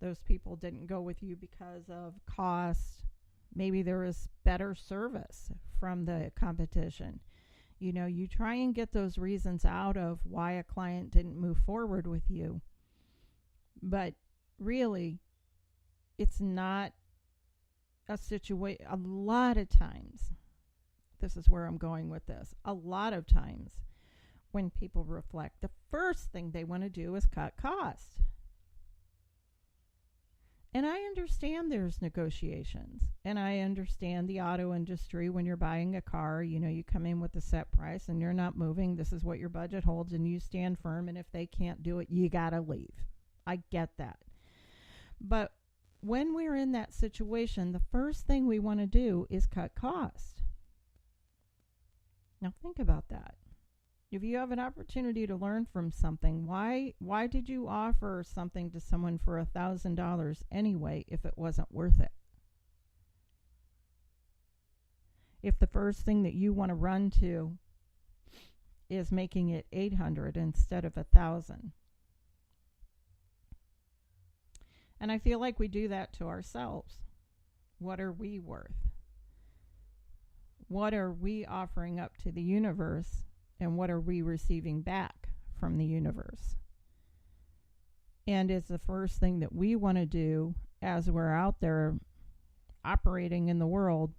Those people didn't go with you because of cost. Maybe there was better service from the competition. You try and get those reasons out of why a client didn't move forward with you. But really, it's not a situation. A lot of times, this is where I'm going with this. A lot of times when people reflect, the first thing they want to do is cut costs. And I understand there's negotiations, and I understand the auto industry. When you're buying a car, you come in with a set price and you're not moving. This is what your budget holds, and you stand firm. And if they can't do it, you got to leave. I get that. But when we're in that situation, the first thing we want to do is cut costs. Now think about that. If you have an opportunity to learn from something, why did you offer something to someone for $1,000 anyway if it wasn't worth it? If the first thing that you want to run to is making it $800 instead of $1,000. And I feel like we do that to ourselves. What are we worth? What are we offering up to the universe? And what are we receiving back from the universe? And it's the first thing that we want to do as we're out there operating in the world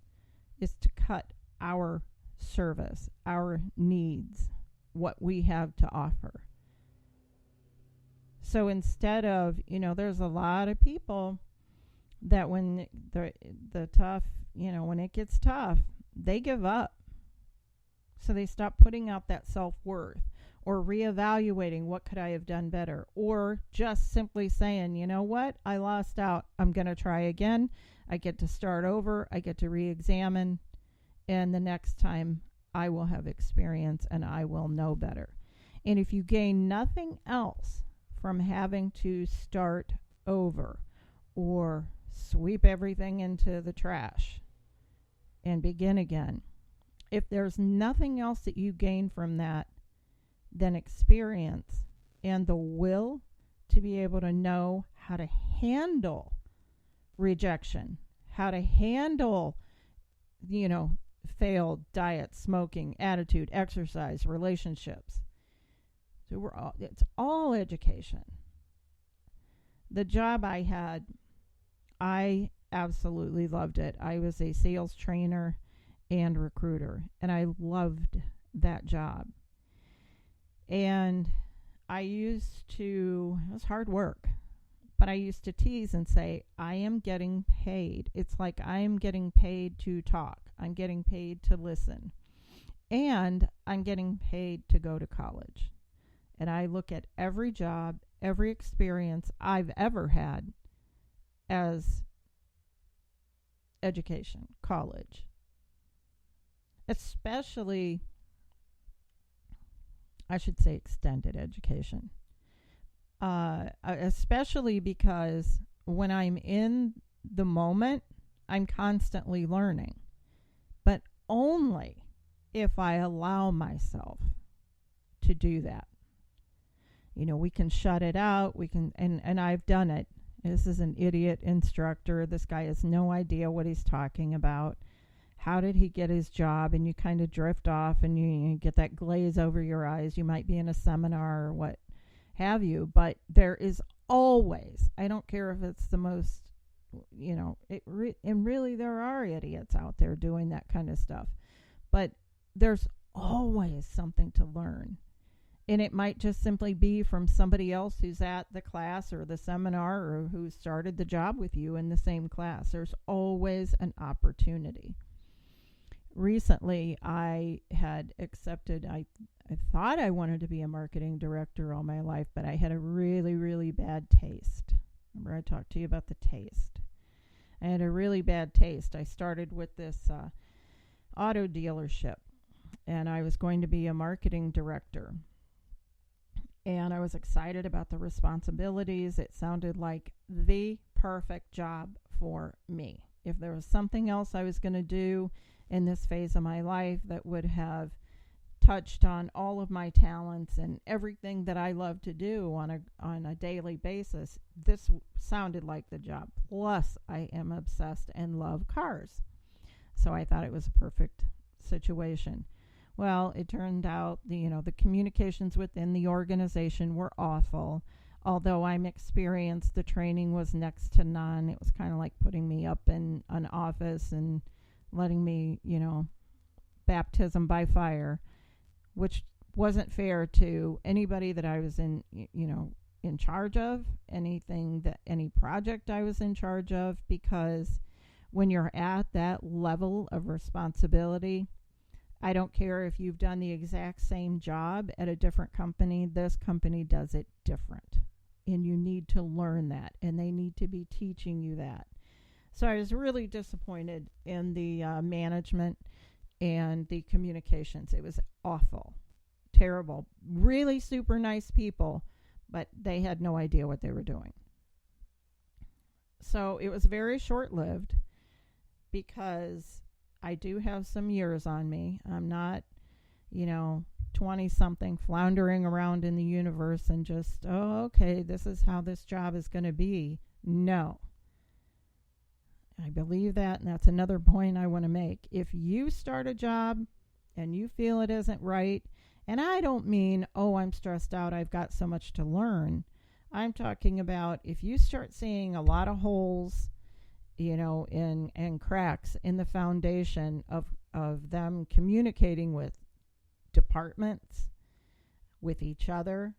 is to cut our service, our needs, what we have to offer. So instead of, there's a lot of people that when the tough, when it gets tough, they give up. So they stop putting out that self-worth or reevaluating what could I have done better, or just simply saying, you know what, I lost out. I'm going to try again. I get to start over. I get to re-examine. And the next time I will have experience and I will know better. And if you gain nothing else from having to start over or sweep everything into the trash and begin again, if there's nothing else that you gain from that than experience and the will to be able to know how to handle rejection, how to handle, failed diet, smoking, attitude, exercise, relationships. So it's all education. The job I had, I absolutely loved it. I was a sales trainer and recruiter, and I loved that job. And it was hard work, but I used to tease and say, I am getting paid. It's like I'm getting paid to talk. I'm getting paid to listen. And I'm getting paid to go to college. And I look at every job, every experience I've ever had as education, college. Especially, I should say extended education. Especially because when I'm in the moment, I'm constantly learning. But only if I allow myself to do that. We can shut it out. We can, and I've done it. This is an idiot instructor. This guy has no idea what he's talking about. How did he get his job? And you kind of drift off and you get that glaze over your eyes. You might be in a seminar or what have you, but there is always, I don't care if it's the most, and really there are idiots out there doing that kind of stuff, but there's always something to learn. And it might just simply be from somebody else who's at the class or the seminar or who started the job with you in the same class. There's always an opportunity. Recently, I had accepted, I thought I wanted to be a marketing director all my life, but I had a really, really bad taste. Remember I talked to you about the taste? I had a really bad taste. I started with this auto dealership, and I was going to be a marketing director. And I was excited about the responsibilities. It sounded like the perfect job for me. If there was something else I was going to do in this phase of my life that would have touched on all of my talents and everything that I love to do on a daily basis. This sounded like the job. Plus, I am obsessed and love cars. So I thought it was a perfect situation. Well, it turned out the communications within the organization were awful. Although I'm experienced, the training was next to none. It was kind of like putting me up in an office and letting me, baptism by fire, which wasn't fair to anybody that I was in charge of, any project I was in charge of, because when you're at that level of responsibility, I don't care if you've done the exact same job at a different company, this company does it different. And you need to learn that, and they need to be teaching you that. So I was really disappointed in the management and the communications. It was awful, terrible, really super nice people, but they had no idea what they were doing. So it was very short-lived because I do have some years on me. I'm not, 20-something floundering around in the universe and just, okay, this is how this job is going to be. No. I believe that, and that's another point I want to make. If you start a job and you feel it isn't right, and I don't mean, I'm stressed out, I've got so much to learn. I'm talking about if you start seeing a lot of holes, and cracks in the foundation of them communicating with departments, with each other,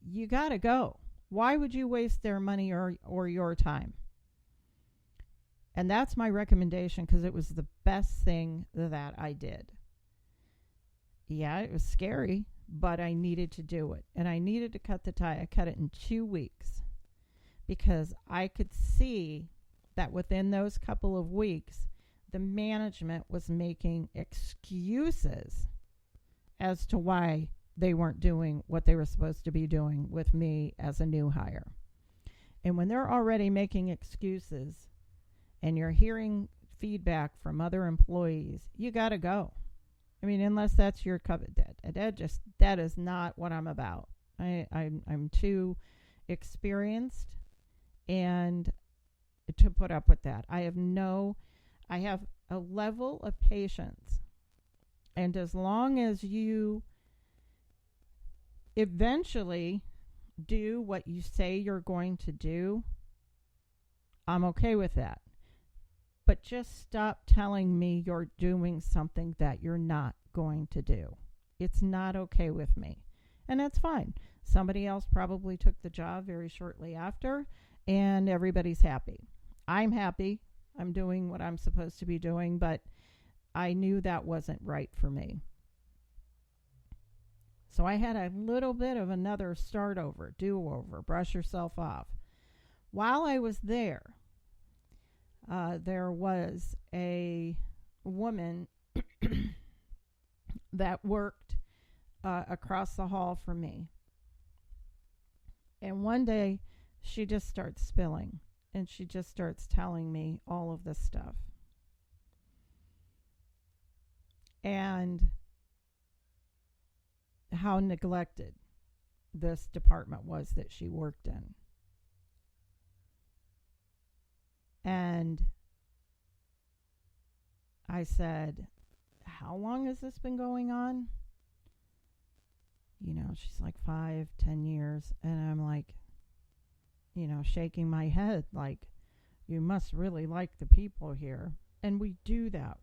you got to go. Why would you waste their money or your time? And that's my recommendation, because it was the best thing that I did. Yeah, it was scary, but I needed to do it. And I needed to cut the tie. I cut it in 2 weeks because I could see that within those couple of weeks, the management was making excuses as to why they weren't doing what they were supposed to be doing with me as a new hire. And when they're already making excuses and you're hearing feedback from other employees, you got to go. I mean, unless that's your cup of that is not what I'm about. I'm too experienced and to put up with that. I have a level of patience. And as long as you eventually do what you say you're going to do, I'm okay with that. But just stop telling me you're doing something that you're not going to do. It's not okay with me. And that's fine. Somebody else probably took the job very shortly after, and everybody's happy. I'm happy. I'm doing what I'm supposed to be doing, but I knew that wasn't right for me. So I had a little bit of another start over, do-over, brush yourself off. While I was there was a woman that worked across the hall from me. And one day she just starts spilling, and she just starts telling me all of this stuff. And how neglected this department was that she worked in. And I said, how long has this been going on? She's like 5-10 years. And I'm like, shaking my head like, you must really like the people here. And we do that.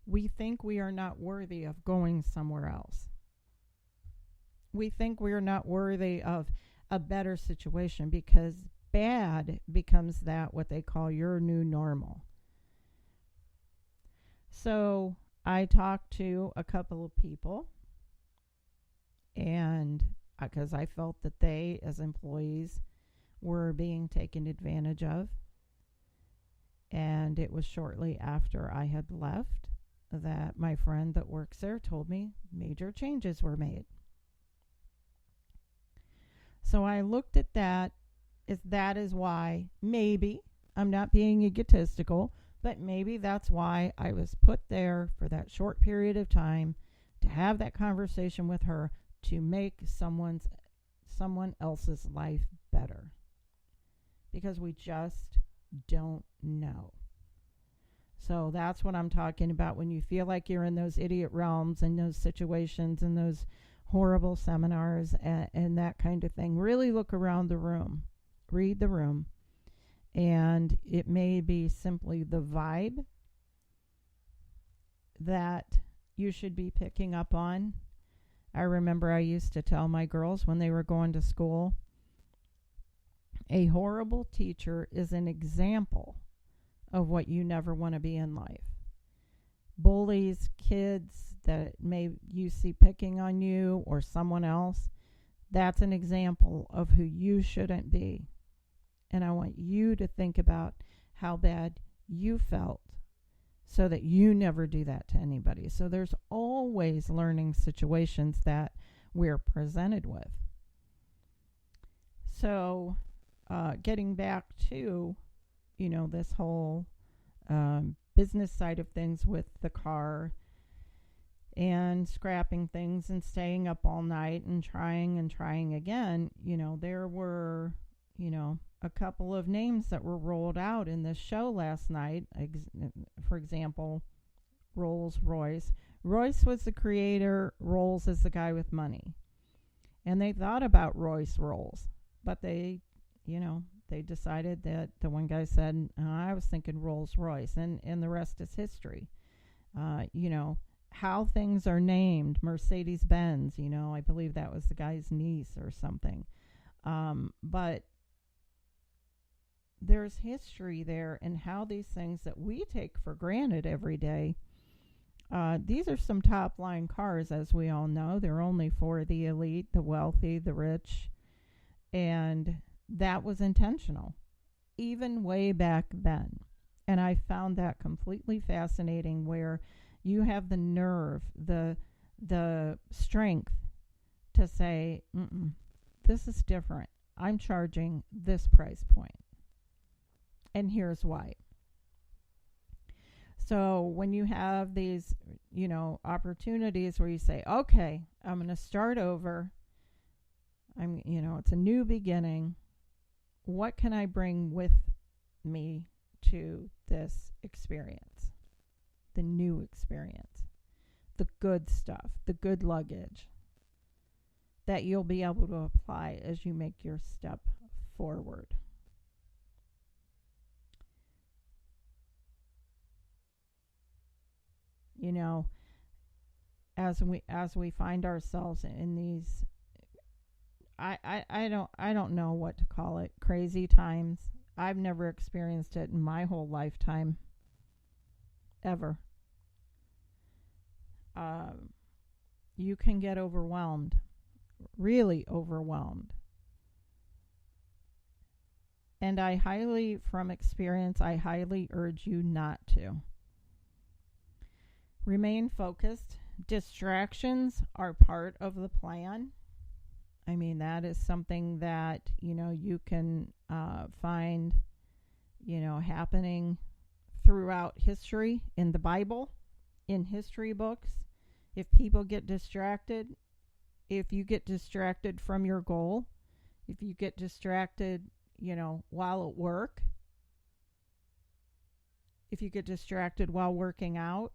We think we are not worthy of going somewhere else. We think we are not worthy of a better situation because bad becomes what they call your new normal. So I talked to a couple of people, and because I felt that they, as employees, were being taken advantage of. And it was shortly after I had left that my friend that works there told me major changes were made. So I looked at that as why maybe, I'm not being egotistical, But maybe that's why I was put there for that short period of time, to have that conversation with her, to make someone else's life better. Because we just don't know. So that's what I'm talking about when you feel like you're in those idiot realms and those situations and those horrible seminars and that kind of thing. Really look around the room. Read the room. And it may be simply the vibe that you should be picking up on. I remember I used to tell my girls when they were going to school, a horrible teacher is an example of what you never want to be in life. Bullies, kids that you see picking on you or someone else, that's an example of who you shouldn't be. And I want you to think about how bad you felt so that you never do that to anybody. So there's always learning situations that we're presented with. So getting back to, this whole business side of things with the car and scrapping things and staying up all night and trying again, there were, a couple of names that were rolled out in this show last night. For example, Rolls-Royce. Royce was the creator. Rolls is the guy with money. And they thought about Royce Rolls, but they decided that the one guy said, I was thinking Rolls-Royce, and the rest is history. How things are named, Mercedes-Benz, I believe that was the guy's niece or something. But there's history there in how these things that we take for granted every day, these are some top-line cars, as we all know. They're only for the elite, the wealthy, the rich, and that was intentional, even way back then. And I found that completely fascinating, where you have the nerve, the strength to say, this is different. I'm charging this price point. And here's why. So when you have these, opportunities where you say, okay, I'm going to start over. It's a new beginning. What can I bring with me to this experience? The new experience, the good stuff, the good luggage that you'll be able to apply as you make your step forward. As we find ourselves in these, I don't know what to call it, crazy times. I've never experienced it in my whole lifetime, ever. You can get overwhelmed, really overwhelmed. And from experience, I highly urge you not to. Remain focused. Distractions are part of the plan. That is something that, you can find, happening throughout history, in the Bible, in history books. If people get distracted, if you get distracted from your goal, if you get distracted, while at work, if you get distracted while working out,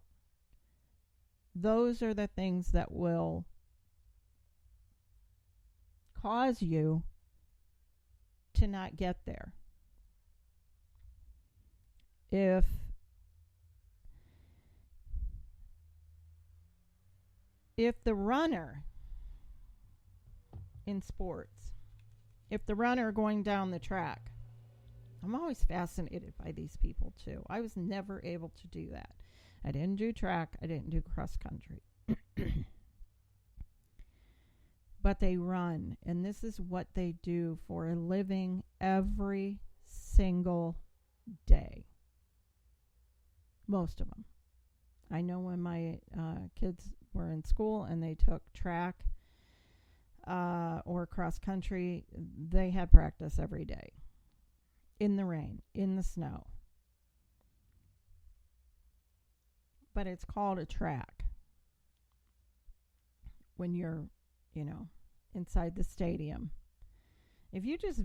those are the things that will cause you to not get there. If the runner in sports, if the runner going down the track, I'm always fascinated by these people too. I was never able to do that. I didn't do track. I didn't do cross country. But they run, and this is what they do for a living every single day. Most of them. I know when my kids were in school and they took track or cross country, they had practice every day. In the rain, in the snow. but it's called a track when you're, inside the stadium. If you just